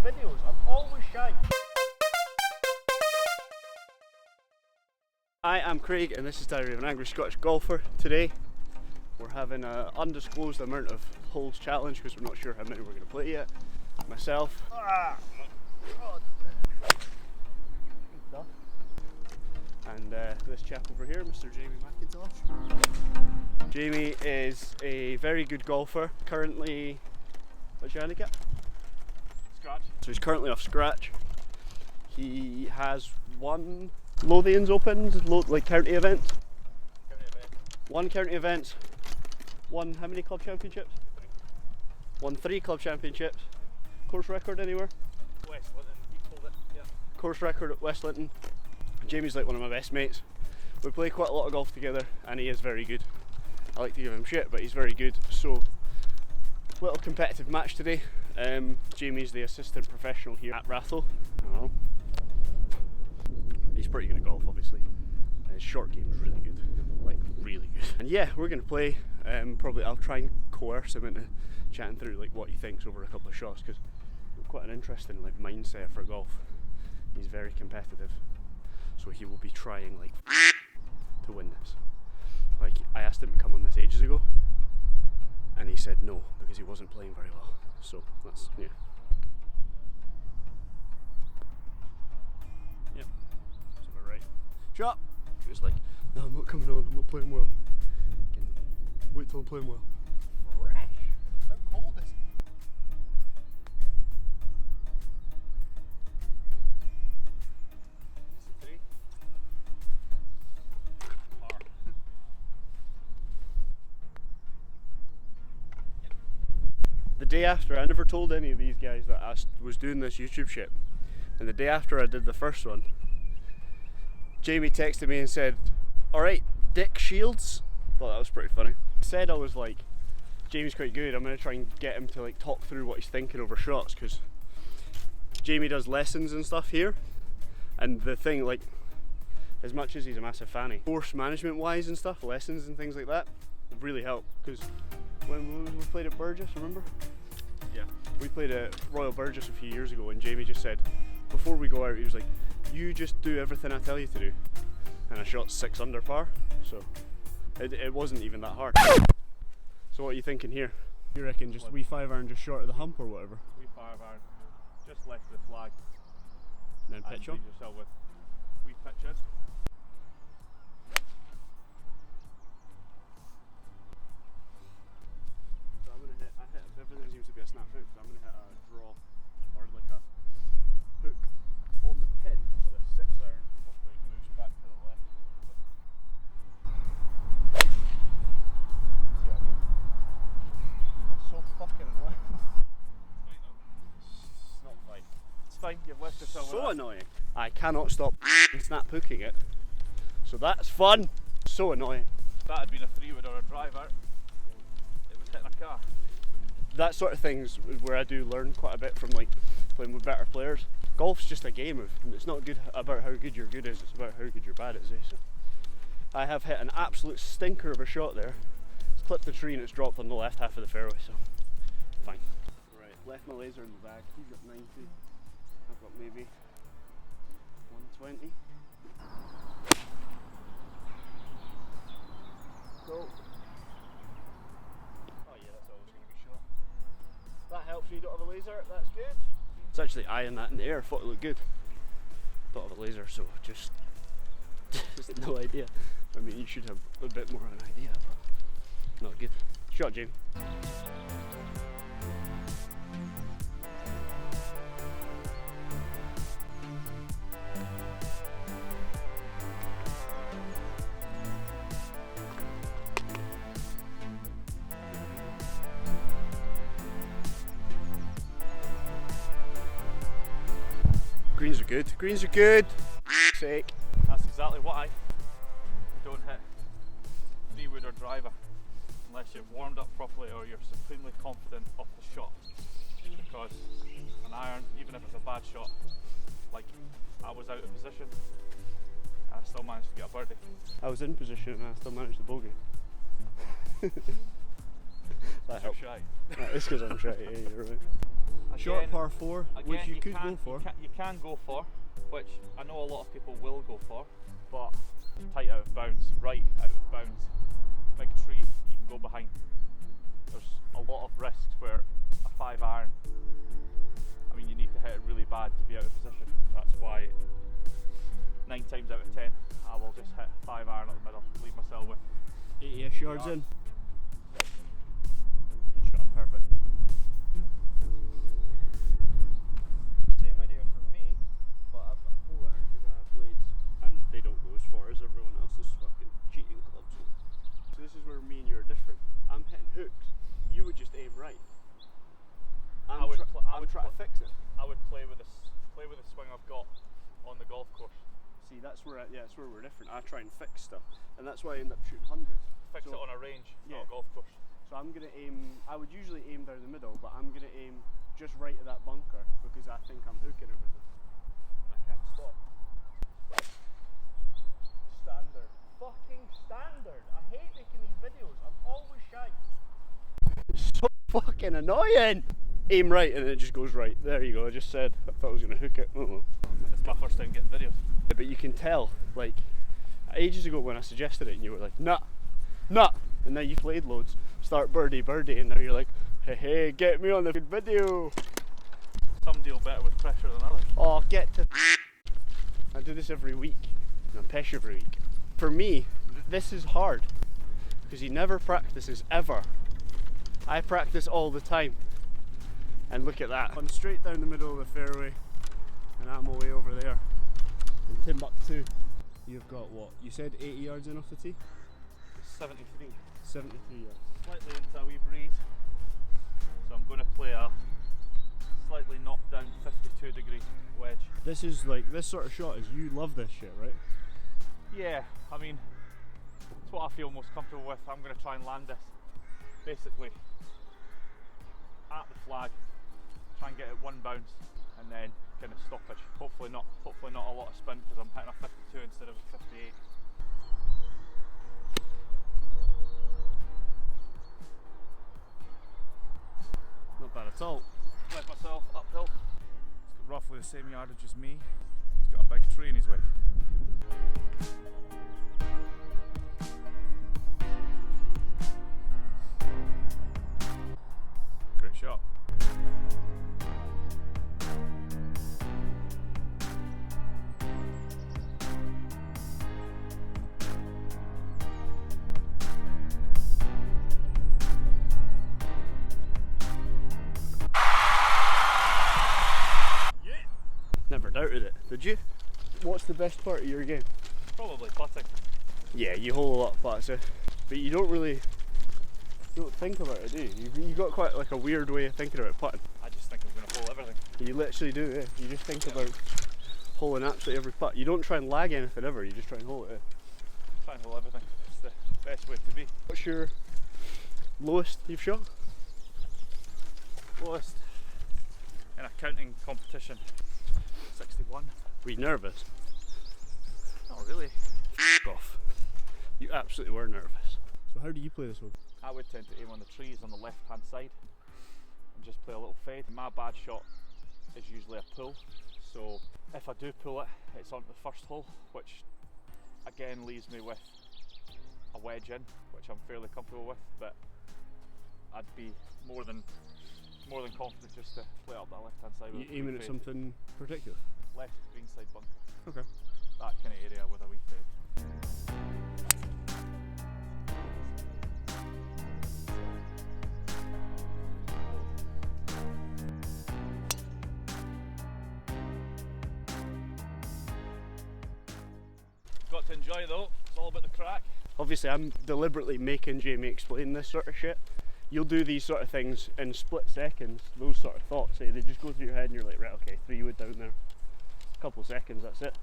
videos. I'm always shy. Hi, I'm Craig and this is Diary of an Angry Scottish Golfer. Today we're having an undisclosed amount of holes challenge because we're not sure how many we're going to play yet. Myself. And this chap over here, Mr. Jamie McIntosh. Jamie is a very good golfer. Currently, what's your handicap? Scratch. So he's currently off scratch. He has won Lothians Opens, like county events. One county events. Won how many club championships? 3. Won 3 club championships. Course record anywhere? West Linton, he pulled it, yeah. Course record at West Linton. Jamie's like one of my best mates. We play quite a lot of golf together and he is very good. I like to give him shit, but he's very good. So, little competitive match today. Jamie's the assistant professional here at Ratho. I don't know. He's pretty good at golf, obviously. His short game's really good, like really good. And yeah, we're gonna play. Probably I'll try and coerce him into chatting through like what he thinks over a couple of shots because he's quite an interesting like mindset for golf. He's very competitive. So he will be trying like to win this. Like I asked him to come on this ages ago and he said no because he wasn't playing very well. So that's, yeah. Yep, that's about right. Shut up! He was like, no, I'm not coming on, I'm not playing well. Wait till I'm playing well. Fresh! How cold is it? The day after, I never told any of these guys that I was doing this YouTube shit. And the day after I did the first one, Jamie texted me and said, alright, Dick Shields. Thought that was pretty funny. Said I was like, Jamie's quite good, I'm going to try and get him to like talk through what he's thinking over shots because Jamie does lessons and stuff here. And the thing, like, as much as he's a massive fanny, course management wise and stuff, lessons and things like that, have really helped because when we played at Burgess, remember? Yeah. We played at Royal Burgess a few years ago and Jamie just said, before we go out, he was like, you just do everything I tell you to do. And I shot 6 under par, so it wasn't even that hard. So what are you thinking here? You reckon just wee 5-iron just short of the hump or whatever? Wee 5-iron, just left the flag. And then pitch on? Yourself with wee pitch in. Everything seems to be a snap hook, so I'm going to hit a draw or like a hook on the pin with a 6-iron. Hopefully it moves back to the left. See what I mean? That's so fucking annoying. It's not fine. It's fine, you've left yourself So annoying. I cannot stop snap hooking it. So that's fun. So annoying. If that had been a 3-wood or a driver, it was hitting a car. That sort of things where I do learn quite a bit from like playing with better players. Golf's just a game of, it's not good about how good your good is, it's about how good your bad is. So I have hit an absolute stinker of a shot there. It's clipped the tree and it's dropped on the left half of the fairway, so fine. Right, left my laser in the bag. He's got 90. I've got maybe 120. Go. That helps you don't have a laser, that's good. It's actually eyeing that in the air, thought it looked good. Don't have a laser, so just no idea. I mean, you should have a bit more of an idea, but not good. Shot, Jamie. Greens are good. Greens are good. Sake. That's exactly why you don't hit 3-wood or driver unless you've warmed up properly or you're supremely confident of the shot. Because an iron, even if it's a bad shot, like I was out of position, I still managed to get a birdie. I was in position and I still managed the bogey. That helped. Shy. It's because I'm shy, yeah, you're right. Short par 4, again, which you could go for. You can go for, which I know a lot of people will go for, but tight out of bounds, right out of bounds, big tree you can go behind. There's a lot of risks where a 5 iron, I mean, you need to hit it really bad to be out of position. That's why 9 times out of 10 I will just hit 5 iron at the middle, leave myself with 80ish yards in. Good shot, perfect. Same idea for me, but I've got 4 iron because I have blades and they don't go as far as everyone else's fucking cheating clubs. So this is where me and you are different. I'm hitting hooks, you would just aim right. I would try to fix it. I would play with the swing I've got on the golf course. See, that's where we're different. I try and fix stuff, and that's why I end up shooting hundreds. Fix it on a range, not a golf course. So I'm gonna aim. I would usually aim down the middle, but I'm gonna aim just right at that bunker because I think I'm hooking everything. I can't stop. Standard, fucking standard. I hate making these videos. I'm always shy. It's so fucking annoying. Aim right and it just goes right. There you go. I just said I thought I was gonna hook it. It's my first time getting videos. Yeah, but you can tell, like, ages ago when I suggested it and you were like, nah, and now you played loads, start birdie, and now you're like, hey, get me on the video. Some deal better with pressure than others. Oh, get to I do this every week, and I'm pesh every week. For me, this is hard, because he never practices, ever. I practice all the time, and look at that. I'm straight down the middle of the fairway, and I'm away over there. In Timbuktu. You've got what? You said 80 yards in off the tee? 73. 73 yards. Slightly into a wee breeze. So I'm going to play a slightly knocked down 52 degree wedge. This is like, this sort of shot is, you love this shit, right? Yeah, I mean, it's what I feel most comfortable with. I'm going to try and land this basically at the flag, try and get it one bounce, and then kind of stoppage. Hopefully not a lot of spin because I'm hitting a 52 instead of a 58. Not bad at all. Let myself uphill. He's got roughly the same yardage as me. He's got a big tree in his way. Great shot. Never doubted it, did you? What's the best part of your game? Probably putting. Yeah, you hole a lot of putts, but you don't think about it, do you? You got quite like a weird way of thinking about putting. I just think I'm going to hole everything. You literally do, yeah. You just think about holing absolutely every putt. You don't try and lag anything ever, you just try and hole it. Try and hole everything. It's the best way to be. What's your lowest you've shot? Lowest in a counting competition, 61. Were you nervous? Not really. F off. You absolutely were nervous. So how do you play this one? I would tend to aim on the trees on the left hand side and just play a little fade. My bad shot is usually a pull, so if I do pull it, it's onto the first hole, which again leaves me with a wedge in, which I'm fairly comfortable with, but I'd be more than confident just to play up that left hand side. Are you aiming at something particular? Left green side bunker. Okay. That kind of area with a wee fade. Got to enjoy though, it's all about the crack. Obviously I'm deliberately making Jamie explain this sort of shit. You'll do these sort of things in split seconds, those sort of thoughts, they just go through your head and you're like, right, okay, 3 wood down there. A couple of seconds, that's it.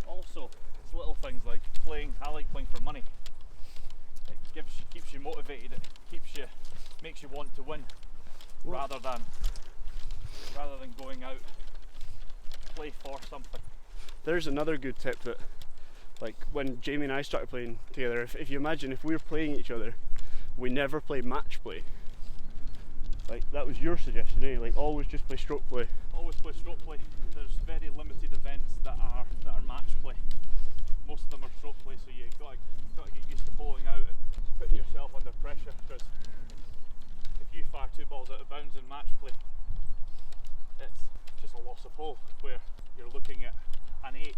Also, it's little things like playing, I like playing for money. It keeps you motivated, it makes you want to win, rather than going out to play for something. There's another good tip that, like when Jamie and I started playing together, if you imagine if we were playing each other, we never play match play. Like that was your suggestion, eh? Like always just play stroke play. Always play stroke play. There's very limited events that are match play. Most of them are stroke play, so you got to get used to holing out and putting yourself under pressure, because if you fire 2 balls out of bounds in match play, it's just a loss of hole, where you're looking at an 8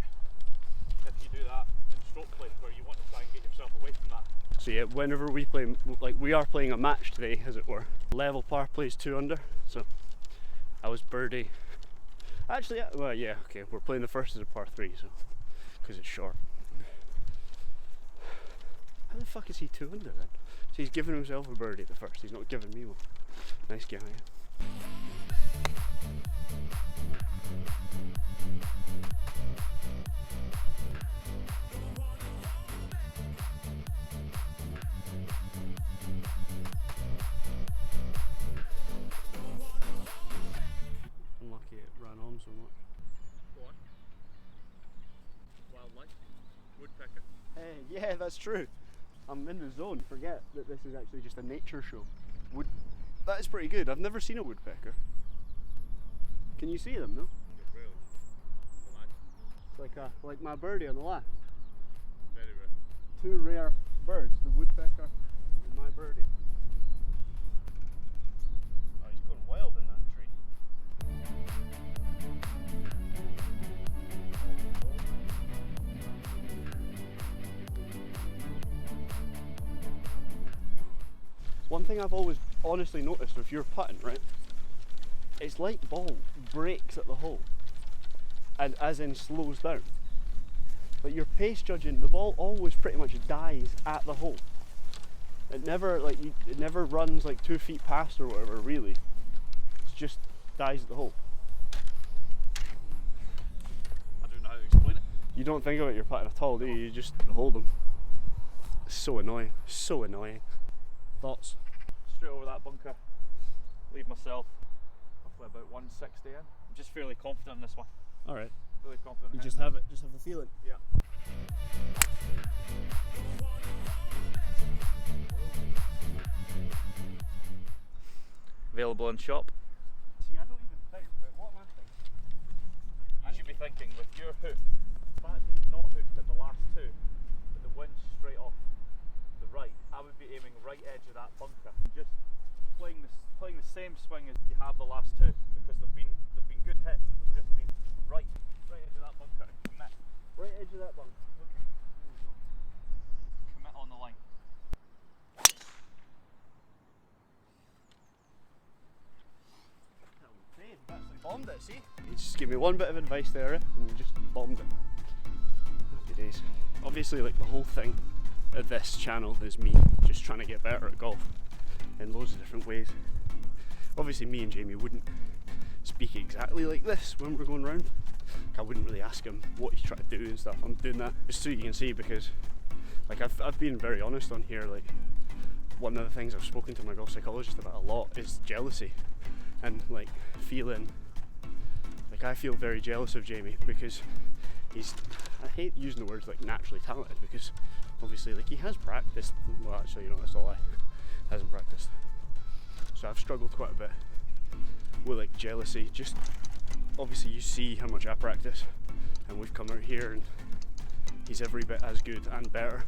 if you do that in stroke play, where you want to try and get yourself away from that. So yeah, whenever we play, like we are playing a match today, as it were. Level par plays 2 under, so I was birdie. Actually, well, yeah, okay, we're playing the first as a par 3, so because it's short. How the fuck is he 2 under then? So he's giving himself a birdie at the first. He's not giving me one. Nice guy. Unlucky it ran on so much. What? Wildlife? Woodpecker? Hey, yeah, that's true. I'm in the zone. Forget that this is actually just a nature show. That is pretty good. I've never seen a woodpecker. Can you see them? No. Really? It's like my birdie on the left. Very rare. 2 rare birds: the woodpecker and my birdie. Oh, he's going wild in that tree. One thing I've always honestly noticed with your putting, right? It's like ball breaks at the hole, and as in slows down. But your pace judging, the ball always pretty much dies at the hole. It never it never runs like 2 feet past or whatever. Really, it just dies at the hole. I don't know how to explain it. You don't think about your putting at all, do you? You just hold them. It's so annoying. So annoying. Thoughts? Straight over that bunker, leave myself roughly about 160 in. I'm just fairly confident in this one. All right. Really confident. You in just hitting have it. Just have a feeling. it. Yeah. Available in shop. See, I don't even think. But what am I thinking? You should be thinking with your hook, the fact that you've not hooked at the last 2, but the wind's straight off the right, I would be aiming right edge of that bunker. Just playing the same swing as you have the last 2, because they've been good hits. They've just been right edge of that bunker and commit. Right edge of that bunker. Okay. There we go. Commit on the line. Actually bombed it, see? You just give me one bit of advice there, and you just bombed it. Happy days. Obviously, like the whole thing of this channel is me just trying to get better at golf in loads of different ways. Obviously, me and Jamie wouldn't speak exactly like this when we're going round. I wouldn't really ask him what he's trying to do and stuff. I'm doing that just so you can see, because like I've been very honest on here. Like, one of the things I've spoken to my golf psychologist about a lot is jealousy, and like feeling like I feel very jealous of Jamie because he's, I hate using the words like naturally talented, because obviously like he has practiced. Well, actually, you know, that's all I hasn't practiced. So I've struggled quite a bit with like jealousy. Just obviously you see how much I practice, and we've come out here and he's every bit as good and better,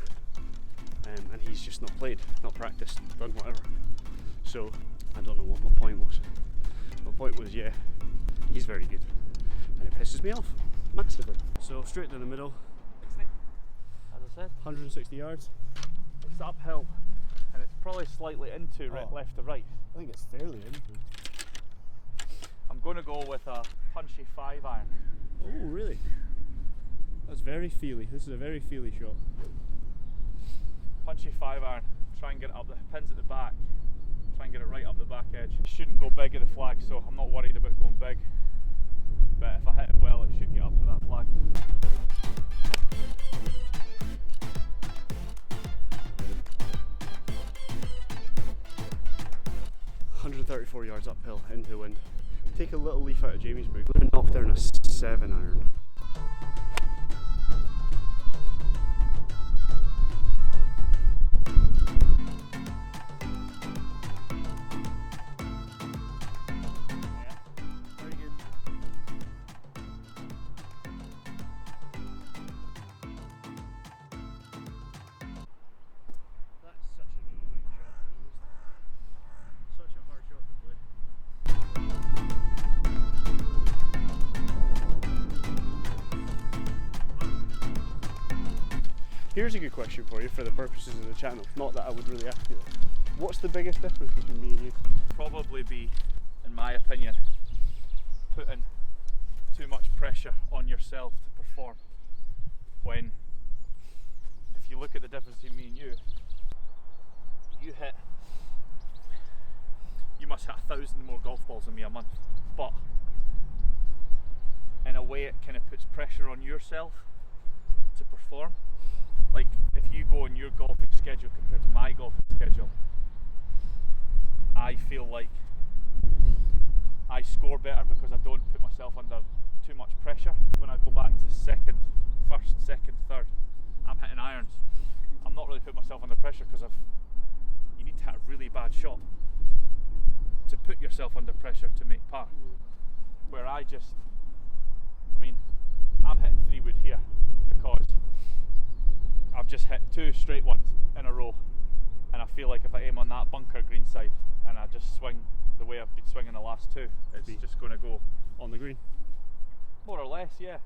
and he's just not played, not practiced, done whatever. So I don't know what my point was. My point was, yeah, he's very good, and it pisses me off massively. So straight down the middle, 60, as I said. 160 yards. It's uphill, and it's probably slightly into left to right. I think it's fairly into. I'm going to go with a punchy 5-iron. Oh, really? That's very feely. This is a very feely shot. Punchy 5-iron. Try and get it up the pins at the back. Try and get it right up the back edge. It shouldn't go big of the flag, so I'm not worried about going big. But if I hit it well, it should get up to that flag. .134 yards uphill into the wind. Take a little leaf out of Jamie's book. I'm going to knock down a 7-iron. Here's a good question for you for the purposes of the channel. Not that I would really ask you this. What's the biggest difference between me and you? Probably be, in my opinion, putting too much pressure on yourself to perform. When, if you look at the difference between me and you must hit 1,000 more golf balls than me a month, but in a way it kind of puts pressure on yourself to perform. Like if you go on your golfing schedule compared to my golfing schedule, I feel like I score better because I don't put myself under too much pressure. When I go back to first, second, third, I'm hitting irons. I'm not really putting myself under pressure because you need to hit a really bad shot to put yourself under pressure to make par. Where I'm hitting 3-wood here because I've just hit 2 straight ones in a row, and I feel like if I aim on that bunker green side and I just swing the way I've been swinging the last 2, it's just going to go On the green? more or less, yeah.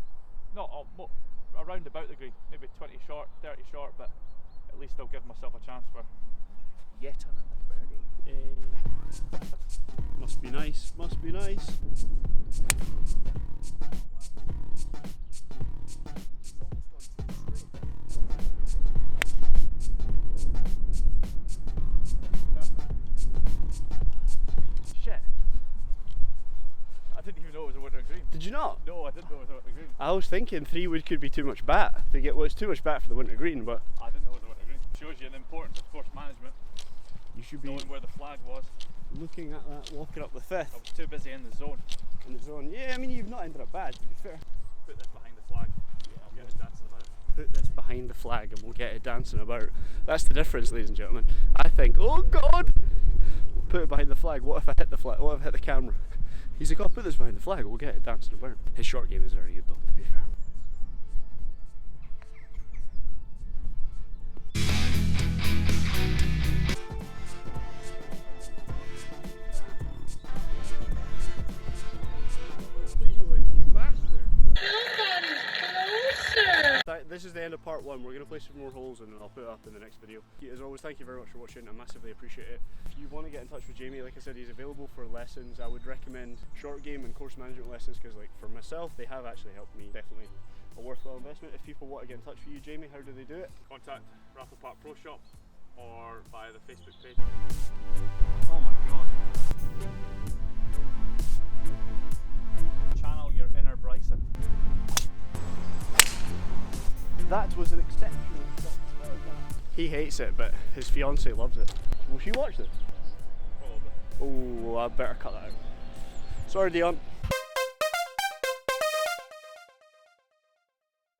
Not around about the green, maybe 20 short, 30 short, but at least I'll give myself a chance for yet another birdie. Must be nice, must be nice. Shit. I didn't even know it was a winter green. Did you not? No, I didn't know it was a winter green. I was thinking 3-wood could be too much bat. It's too much bat for the winter green, but I didn't know it was a winter green. Shows you the importance of course management, you should be knowing where the flag was. looking at that, walking up the I 5th was too busy in the zone. in the zone. Yeah, I mean, you've not ended up bad, to be fair. Put this behind the flag. Yeah, I'll get it dancing about. Put this behind the flag and we'll get it dancing about. That's the difference, ladies and gentlemen. I think, oh God, put it behind the flag. What if I hit the flag? What if I hit the camera? He's like, I'll put this behind the flag, we'll get it dancing about. His short game is very good though, to be fair. This is the end of part 1. We're going to play some more holes and I'll put it up in the next video. As always, thank you very much for watching. I massively appreciate it. If you want to get in touch with Jamie, like I said, he's available for lessons. I would recommend short game and course management lessons because, like, for myself, they have actually helped me. Definitely a worthwhile investment. If people want to get in touch with you, Jamie, how do they do it? Contact Ratho Park Pro Shop or via the Facebook page. Oh my God. Channel your inner Bryson. That was an exceptional shot. He hates it, but his fiance loves it. Will she watch this? Probably. Oh, I better cut that out. Sorry, Dion.